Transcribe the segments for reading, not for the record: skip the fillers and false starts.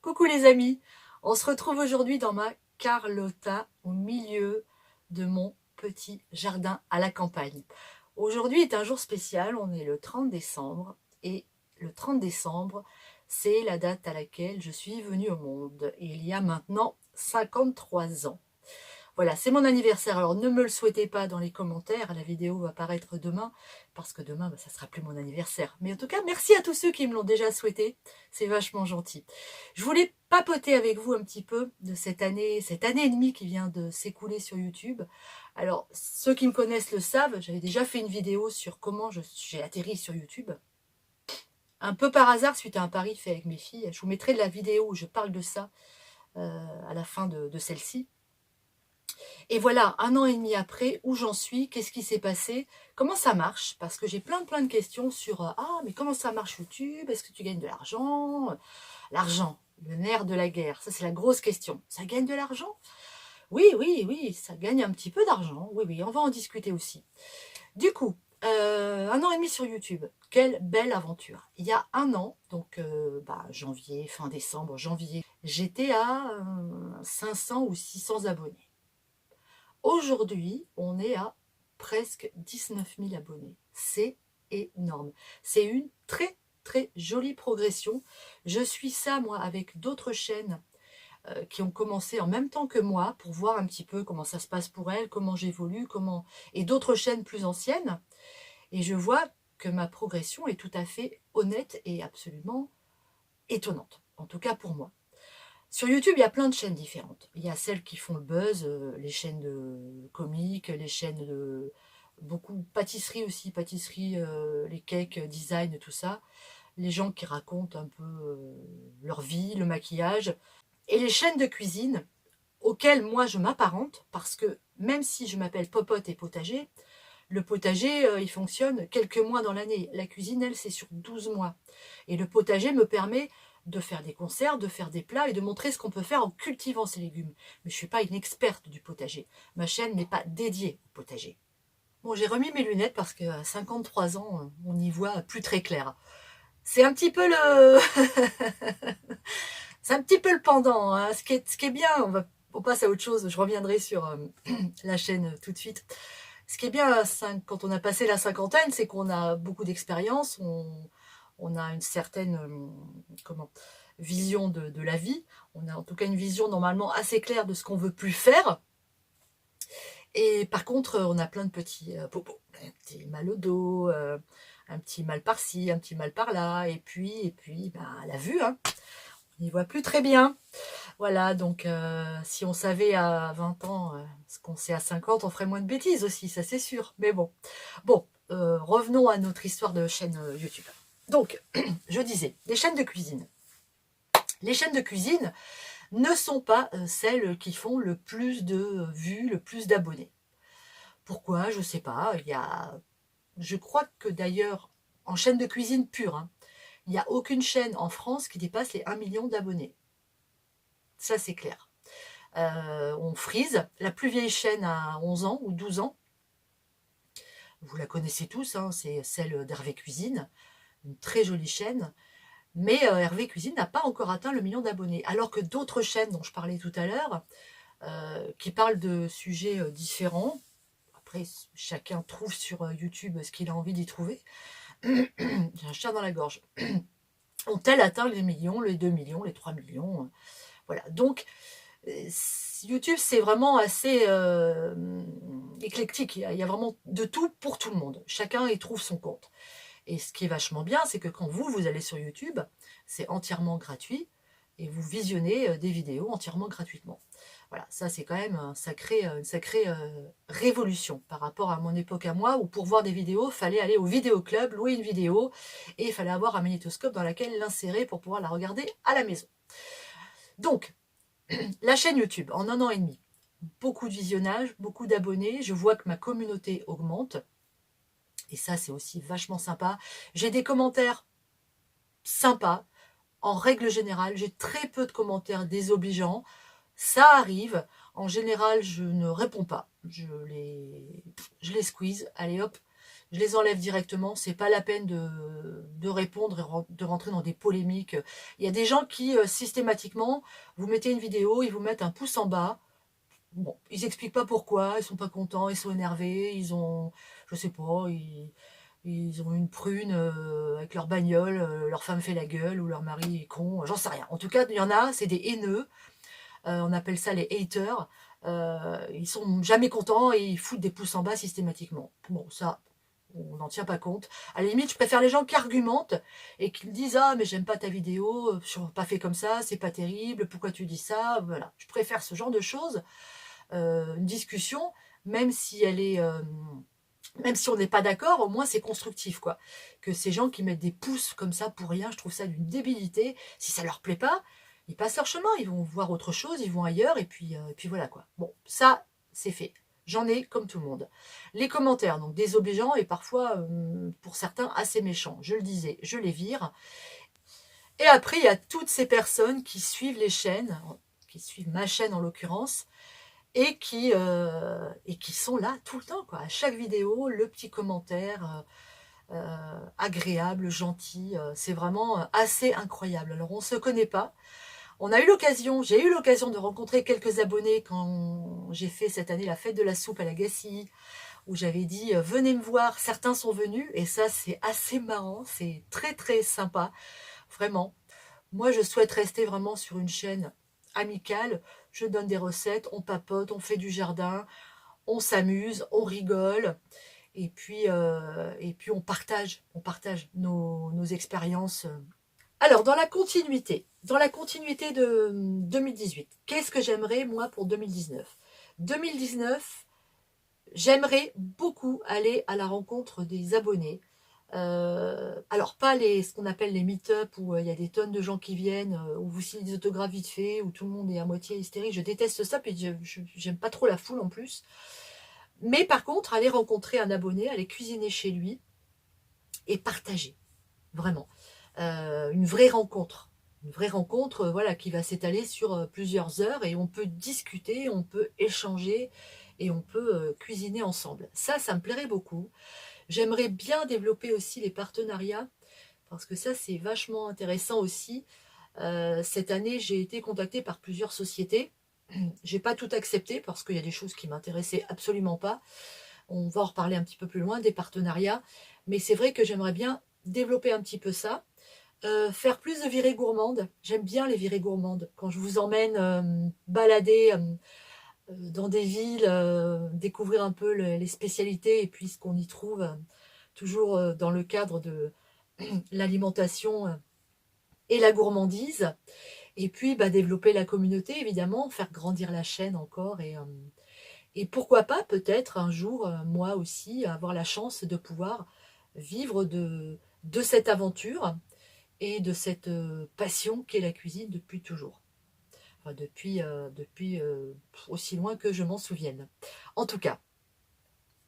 Coucou les amis, on se retrouve aujourd'hui dans ma Carlotta au milieu de mon petit jardin à la campagne. Aujourd'hui est un jour spécial, on est le 30 décembre et le 30 décembre c'est la date à laquelle je suis venue au monde, il y a maintenant 53 ans. Voilà, c'est mon anniversaire. Alors ne me le souhaitez pas dans les commentaires, la vidéo va paraître demain, parce que demain, ça sera plus mon anniversaire. Mais en tout cas, merci à tous ceux qui me l'ont déjà souhaité, c'est vachement gentil. Je voulais papoter avec vous un petit peu de cette année et demie qui vient de s'écouler sur YouTube. Alors, ceux qui me connaissent le savent, j'avais déjà fait une vidéo sur comment j'ai atterri sur YouTube. Un peu par hasard, suite à un pari fait avec mes filles. Je vous mettrai de la vidéo où je parle de ça à la fin de celle-ci. Et voilà, 1 an et demi après, où j'en suis, qu'est-ce qui s'est passé, comment ça marche, parce que j'ai plein de questions sur ah, mais comment ça marche YouTube, est-ce que tu gagnes de l'argent? L'argent, le nerf de la guerre, ça c'est la grosse question. Ça gagne de l'argent? Oui, oui, oui, ça gagne un petit peu d'argent, oui, oui, on va en discuter aussi. Du coup, 1 an et demi sur YouTube, quelle belle aventure. Il y a 1 an, donc janvier, fin décembre, janvier, j'étais à 500 ou 600 abonnés. Aujourd'hui, on est à presque 19 000 abonnés. C'est énorme. C'est une très jolie progression. Je suis ça, moi, avec d'autres chaînes qui ont commencé en même temps que moi pour voir un petit peu comment ça se passe pour elles, comment j'évolue, et d'autres chaînes plus anciennes. Et je vois que ma progression est tout à fait honnête et absolument étonnante. En tout cas pour moi. Sur YouTube, il y a plein de chaînes différentes. Il y a celles qui font le buzz, les chaînes de comiques, les chaînes de beaucoup pâtisserie aussi, les cakes, design, tout ça. Les gens qui racontent un peu leur vie, le maquillage. Et les chaînes de cuisine auxquelles moi je m'apparente, parce que même si je m'appelle Popote et Potager, le potager, il fonctionne quelques mois dans l'année. La cuisine, elle, c'est sur 12 mois. Et le potager me permet de faire des conserves, de faire des plats et de montrer ce qu'on peut faire en cultivant ces légumes. Mais je ne suis pas une experte du potager. Ma chaîne n'est pas dédiée au potager. Bon, j'ai remis mes lunettes parce qu'à 53 ans, on n'y voit plus très clair. C'est un petit peu le... c'est un petit peu le pendant. Hein. Ce qui est bien, on passe à autre chose. Je reviendrai sur la chaîne tout de suite. Ce qui est bien quand on a passé la cinquantaine, c'est qu'on a beaucoup d'expérience, on a une certaine vision de la vie, on a en tout cas une vision normalement assez claire de ce qu'on veut plus faire. Et par contre, on a plein de petits popos, un petit mal au dos, un petit mal par-ci, un petit mal par-là, et puis la vue, hein, on n'y voit plus très bien. Voilà, donc si on savait à 20 ans ce qu'on sait à 50, on ferait moins de bêtises aussi, ça c'est sûr. Mais bon, revenons à notre histoire de chaîne YouTube. Donc, je disais, les chaînes de cuisine. Les chaînes de cuisine ne sont pas celles qui font le plus de vues, le plus d'abonnés. Pourquoi? Je sais pas. Je crois que d'ailleurs, en chaîne de cuisine pure, hein, il n'y a aucune chaîne en France qui dépasse les 1 million d'abonnés. Ça, c'est clair. On frise. La plus vieille chaîne a 11 ans ou 12 ans. Vous la connaissez tous, hein, c'est celle d'Hervé Cuisine. Une très jolie chaîne. Mais Hervé Cuisine n'a pas encore atteint le million d'abonnés. Alors que d'autres chaînes dont je parlais tout à l'heure, qui parlent de sujets différents, après chacun trouve sur YouTube ce qu'il a envie d'y trouver. J'ai un chat dans la gorge. Ont-elles atteint les millions, les 2 millions, les 3 millions? Voilà. Donc, YouTube, c'est vraiment assez éclectique. Il y a vraiment de tout pour tout le monde. Chacun y trouve son compte. Et ce qui est vachement bien, c'est que quand vous allez sur YouTube, c'est entièrement gratuit et vous visionnez des vidéos entièrement gratuitement. Voilà, ça c'est quand même une sacrée révolution par rapport à mon époque à moi, où pour voir des vidéos, il fallait aller au vidéoclub, louer une vidéo, et il fallait avoir un magnétoscope dans lequel l'insérer pour pouvoir la regarder à la maison. Donc, la chaîne YouTube, en 1 an et demi, beaucoup de visionnages, beaucoup d'abonnés, je vois que ma communauté augmente, et ça c'est aussi vachement sympa. J'ai des commentaires sympas, en règle générale, j'ai très peu de commentaires désobligeants, ça arrive, en général je ne réponds pas, je les squeeze, allez hop, je les enlève directement. C'est pas la peine de répondre et de rentrer dans des polémiques. Il y a des gens qui, systématiquement, vous mettez une vidéo, ils vous mettent un pouce en bas. Bon, ils expliquent pas pourquoi, ils sont pas contents, ils sont énervés, ils ont, je sais pas, ils ont une prune avec leur bagnole, leur femme fait la gueule ou leur mari est con, j'en sais rien. En tout cas, il y en a, c'est des haineux, on appelle ça les haters. Ils sont jamais contents et ils foutent des pouces en bas systématiquement. Bon, ça, on n'en tient pas compte. À la limite, je préfère les gens qui argumentent et qui me disent ah mais j'aime pas ta vidéo, je pas fait comme ça, c'est pas terrible, pourquoi tu dis ça, voilà. Je préfère ce genre de choses, une discussion, même si elle est même si on n'est pas d'accord, au moins c'est constructif, quoi. Que ces gens qui mettent des pouces comme ça pour rien, je trouve ça d'une débilité. Si ça leur plaît pas, ils passent leur chemin, ils vont voir autre chose, ils vont ailleurs, et puis voilà, quoi. Bon, ça, c'est fait. J'en ai comme tout le monde. Les commentaires, donc désobligeants et parfois, pour certains, assez méchants. Je le disais, je les vire. Et après, il y a toutes ces personnes qui suivent les chaînes, qui suivent ma chaîne en l'occurrence, et qui sont là tout le temps, quoi. À chaque vidéo, le petit commentaire agréable, gentil, c'est vraiment assez incroyable. Alors on se connaît pas. J'ai eu l'occasion de rencontrer quelques abonnés quand j'ai fait cette année la fête de la soupe à la Gacilly, où j'avais dit venez me voir. Certains sont venus et ça c'est assez marrant, c'est très très sympa, vraiment. Moi, je souhaite rester vraiment sur une chaîne amicale. Je donne des recettes, on papote, on fait du jardin, on s'amuse, on rigole. Et puis on partage nos expériences. Alors, dans la continuité de 2018, qu'est-ce que j'aimerais, moi, pour 2019 2019, j'aimerais beaucoup aller à la rencontre des abonnés. Alors pas ce qu'on appelle les meet-up où il y a des tonnes de gens qui viennent, où vous signez des autographes vite fait, où tout le monde est à moitié hystérique. Je déteste ça, puis j'aime pas trop la foule en plus. Mais par contre, aller rencontrer un abonné, aller cuisiner chez lui et partager, vraiment. Une vraie rencontre. Une vraie rencontre, voilà, qui va s'étaler sur plusieurs heures et on peut discuter, on peut échanger et on peut cuisiner ensemble. Ça me plairait beaucoup. J'aimerais bien développer aussi les partenariats parce que ça, c'est vachement intéressant aussi. Cette année, j'ai été contactée par plusieurs sociétés. J'ai pas tout accepté parce qu'il y a des choses qui m'intéressaient absolument pas. On va en reparler un petit peu plus loin des partenariats. Mais c'est vrai que j'aimerais bien développer un petit peu ça. Faire plus de virées gourmandes. J'aime bien les virées gourmandes. Quand je vous emmène balader dans des villes, découvrir un peu les spécialités et puis ce qu'on y trouve, toujours dans le cadre de l'alimentation et la gourmandise. Et puis bah, développer la communauté, évidemment, faire grandir la chaîne encore. Et pourquoi pas, peut-être un jour, moi aussi, avoir la chance de pouvoir vivre de cette aventure et de cette passion qu'est la cuisine depuis toujours. Enfin, depuis aussi loin que je m'en souvienne. En tout cas,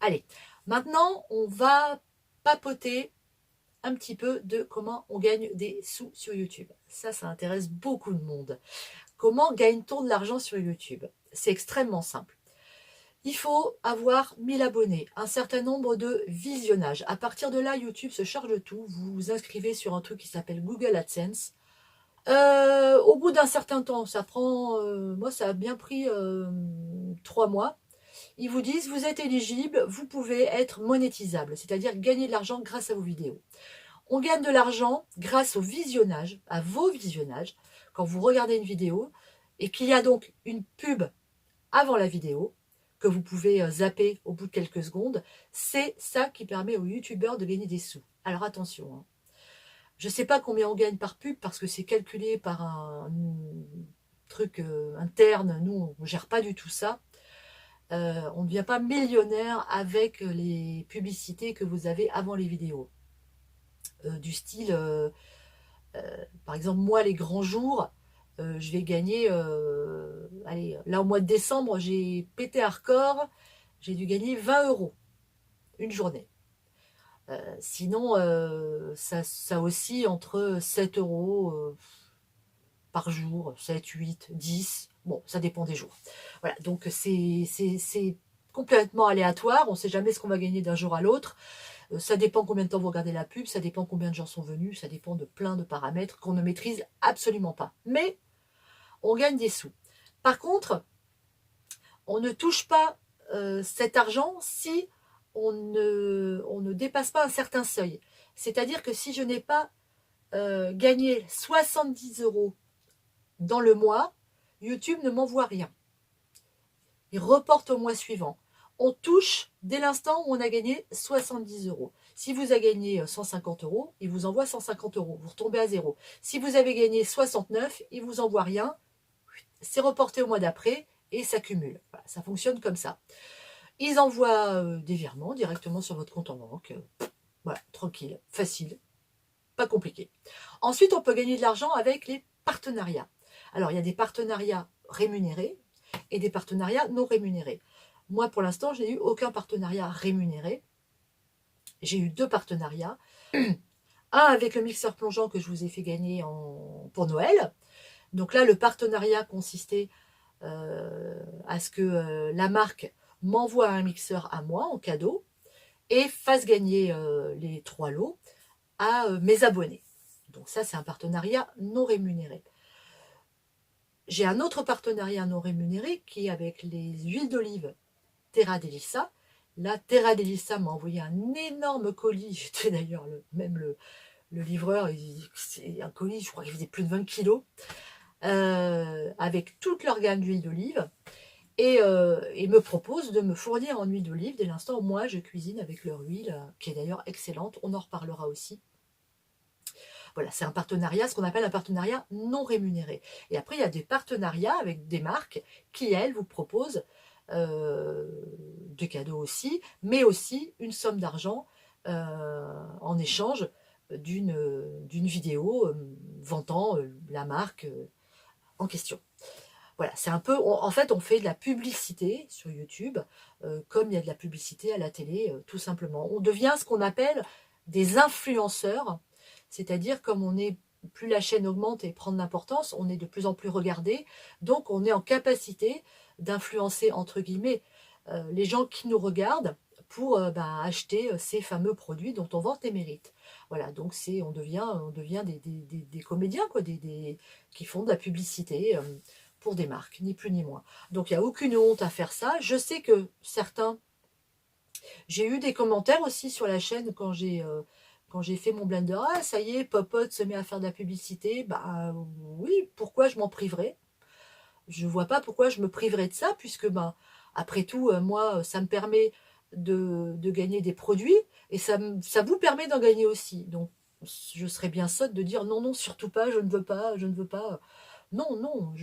allez, maintenant on va papoter un petit peu de comment on gagne des sous sur YouTube. Ça intéresse beaucoup de monde. Comment gagne-t-on de l'argent sur YouTube? C'est extrêmement simple. Il faut avoir 1000 abonnés, un certain nombre de visionnages. À partir de là, YouTube se charge de tout. Vous vous inscrivez sur un truc qui s'appelle Google AdSense. Au bout d'un certain temps, ça prend, moi ça a bien pris 3 mois. Ils vous disent, vous êtes éligible, vous pouvez être monétisable, c'est-à-dire gagner de l'argent grâce à vos vidéos. On gagne de l'argent grâce au visionnage, à vos visionnages, quand vous regardez une vidéo et qu'il y a donc une pub avant la vidéo, que vous pouvez zapper au bout de quelques secondes, c'est ça qui permet aux youtubeurs de gagner des sous. Alors attention, hein. Je ne sais pas combien on gagne par pub parce que c'est calculé par un truc interne. Nous, on ne gère pas du tout ça. On ne devient pas millionnaire avec les publicités que vous avez avant les vidéos. Du style, par exemple, moi, les grands jours, je vais gagner... allez, là, au mois de décembre, j'ai pété un record. J'ai dû gagner 20 € une journée. Sinon, ça oscille entre 7 € par jour, 7, 8, 10. Bon, ça dépend des jours. Voilà, donc c'est complètement aléatoire. On ne sait jamais ce qu'on va gagner d'un jour à l'autre. Ça dépend combien de temps vous regardez la pub, ça dépend combien de gens sont venus, ça dépend de plein de paramètres qu'on ne maîtrise absolument pas. Mais on gagne des sous. Par contre, on ne touche pas cet argent si on ne dépasse pas un certain seuil. C'est-à-dire que si je n'ai pas gagné 70 € dans le mois, YouTube ne m'envoie rien. Il reporte au mois suivant. On touche dès l'instant où on a gagné 70 €. Si vous avez gagné 150 €, il vous envoie 150 €. Vous retombez à zéro. Si vous avez gagné 69, il ne vous envoie rien. C'est reporté au mois d'après et ça cumule. Voilà, ça fonctionne comme ça. Ils envoient des virements directement sur votre compte en banque. Voilà, tranquille, facile, pas compliqué. Ensuite, on peut gagner de l'argent avec les partenariats. Alors, il y a des partenariats rémunérés et des partenariats non rémunérés. Moi, pour l'instant, je n'ai eu aucun partenariat rémunéré. J'ai eu 2 partenariats. Un avec le mixeur plongeant que je vous ai fait gagner pour Noël. Donc là, le partenariat consistait à ce que la marque m'envoie un mixeur à moi en cadeau et fasse gagner les 3 lots à mes abonnés. Donc ça, c'est un partenariat non rémunéré. J'ai un autre partenariat non rémunéré qui est avec les huiles d'olive Terra Delissa. Là, Terra Delissa m'a envoyé un énorme colis. J'étais d'ailleurs le livreur, c'est un colis, je crois qu'il faisait plus de 20 kilos, avec toute leur gamme d'huile d'olive. Et me propose de me fournir en huile d'olive dès l'instant où moi je cuisine avec leur huile, qui est d'ailleurs excellente. On en reparlera aussi. Voilà, c'est un partenariat, ce qu'on appelle un partenariat non rémunéré. Et après, il y a des partenariats avec des marques qui, elles, vous proposent des cadeaux aussi, mais aussi une somme d'argent en échange d'une vidéo vantant la marque en question. Voilà, c'est un peu, en fait, on fait de la publicité sur YouTube, comme il y a de la publicité à la télé, tout simplement. On devient ce qu'on appelle des influenceurs, c'est-à-dire comme plus la chaîne augmente et prend de l'importance, on est de plus en plus regardé, donc on est en capacité d'influencer, entre guillemets, les gens qui nous regardent pour acheter ces fameux produits dont on vante les mérites. Voilà, donc on devient des comédiens, quoi, qui font de la publicité pour des marques, ni plus ni moins. Donc il n'y a aucune honte à faire ça. Je sais que certains... J'ai eu des commentaires aussi sur la chaîne quand j'ai fait mon blender. Ah, ça y est, Popote se met à faire de la publicité. Bah oui, pourquoi je m'en priverais? Je ne vois pas pourquoi je me priverais de ça, puisque après tout, moi, ça me permet de gagner des produits, et ça vous permet d'en gagner aussi. Donc, je serais bien sotte de dire non, non, surtout pas, je ne veux pas, je ne veux pas. Non, non,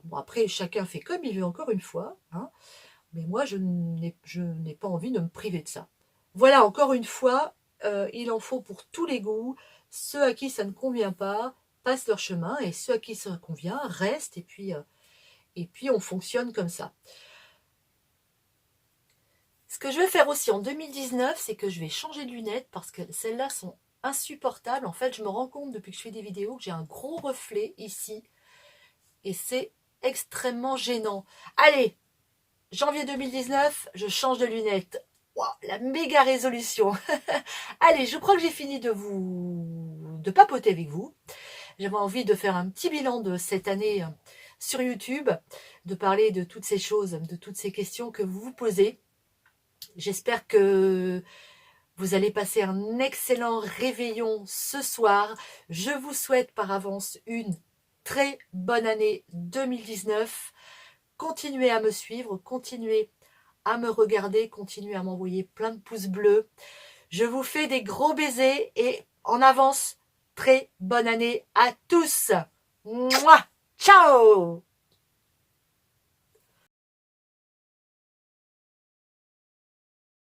bon, après, chacun fait comme il veut, encore une fois, hein, mais moi, je n'ai pas envie de me priver de ça. Voilà, encore une fois, il en faut pour tous les goûts. Ceux à qui ça ne convient pas passent leur chemin, et ceux à qui ça convient restent, et puis on fonctionne comme ça. Ce que je vais faire aussi en 2019, c'est que je vais changer de lunettes, parce que celles-là sont insupportables. En fait, je me rends compte depuis que je fais des vidéos que j'ai un gros reflet ici, et c'est extrêmement gênant. Allez, janvier 2019, je change de lunettes. Wow, la méga résolution. Allez, je crois que j'ai fini de papoter avec vous. J'avais envie de faire un petit bilan de cette année sur YouTube, de parler de toutes ces choses, de toutes ces questions que vous vous posez. J'espère que vous allez passer un excellent réveillon ce soir. Je vous souhaite par avance une très bonne année 2019. Continuez à me suivre, continuez à me regarder, continuez à m'envoyer plein de pouces bleus. Je vous fais des gros baisers et en avance, très bonne année à tous. Mouah, ciao!